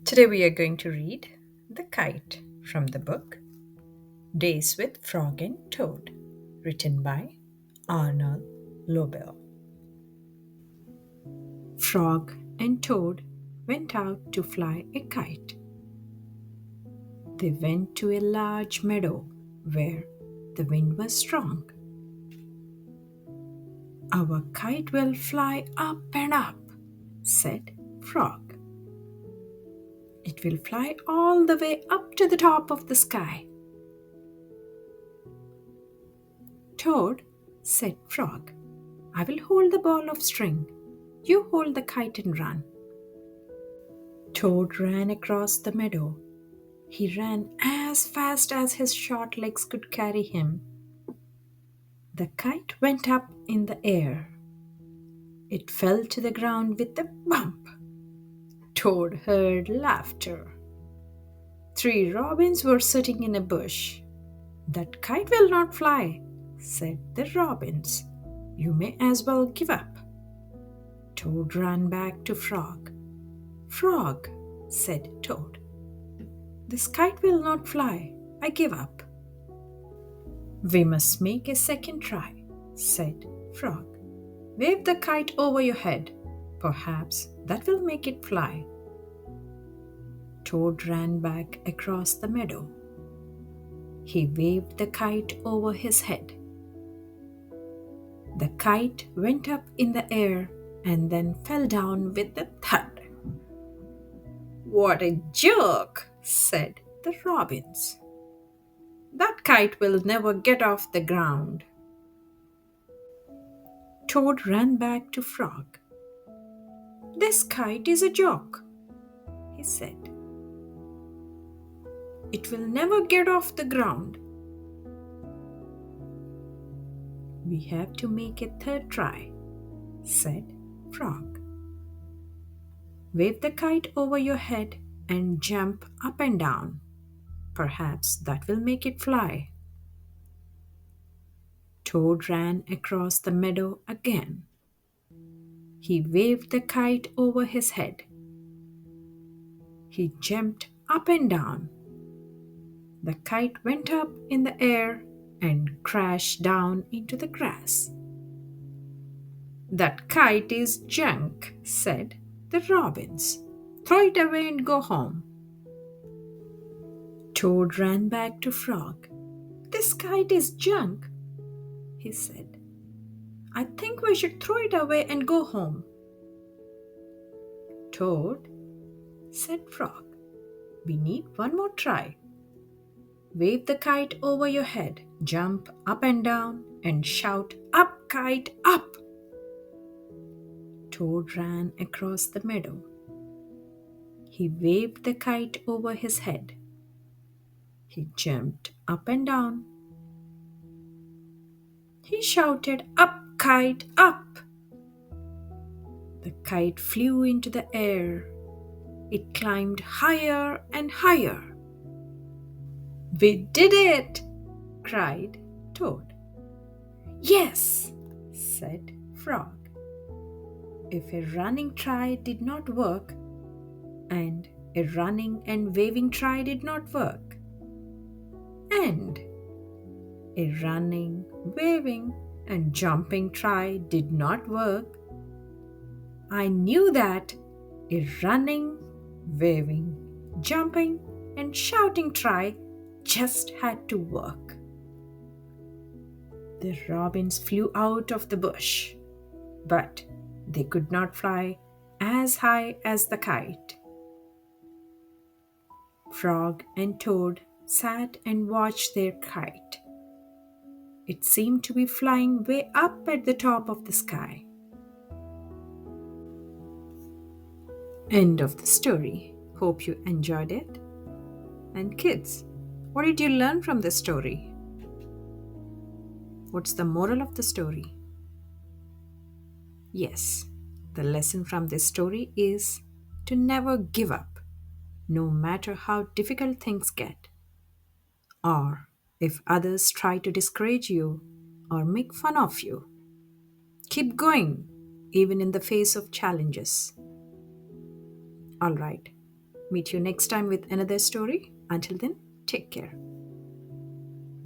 Today we are going to read The Kite from the book Days with Frog and Toad, written by Arnold Lobel. Frog and Toad went out to fly a kite. They went to a large meadow where the wind was strong. Our kite will fly up and up, said Frog. It will fly all the way up to the top of the sky. Toad, said Frog, I will hold the ball of string. You hold the kite and run. Toad ran across the meadow. He ran as fast as his short legs could carry him. The kite went up in the air. It fell to the ground with a bump. Toad heard laughter. Three robins were sitting in a bush. That kite will not fly, said the robins. You may as well give up. Toad ran back to Frog. Frog, said Toad, this kite will not fly. I give up. We must make a second try, said Frog. Wave the kite over your head. Perhaps that will make it fly. Toad ran back across the meadow. He waved the kite over his head. The kite went up in the air and then fell down with a thud. What a joke, said the robins. That kite will never get off the ground. Toad ran back to Frog. This kite is a joke, he said. It will never get off the ground. We have to make a third try, said Frog. Wave the kite over your head and jump up and down. Perhaps that will make it fly. Toad ran across the meadow again. He waved the kite over his head. He jumped up and down. The kite went up in the air and crashed down into the grass. That kite is junk, said the robins. Throw it away and go home. Toad ran back to Frog. This kite is junk, he said. I think we should throw it away and go home. Toad, said Frog, we need one more try. Wave the kite over your head, jump up and down, and shout, Up, kite, up! Toad ran across the meadow. He waved the kite over his head. He jumped up and down. He shouted, Up, kite, up! The kite flew into the air. It climbed higher and higher. We did it! Cried Toad. Yes, said Frog. If a running try did not work, and a running and waving try did not work, and a running, waving, and jumping try did not work, I knew that a running, waving, jumping, and shouting try just had to work. The robins flew out of the bush, but they could not fly as high as the kite. Frog and Toad sat and watched their kite. It seemed to be flying way up at the top of the sky. End of the story. Hope you enjoyed it. And kids, what did you learn from the story? What's the moral of the story? Yes, the lesson from this story is to never give up, no matter how difficult things get, or if others try to discourage you or make fun of you. Keep going, even in the face of challenges. All right, Meet you next time with another story. Until then, take care.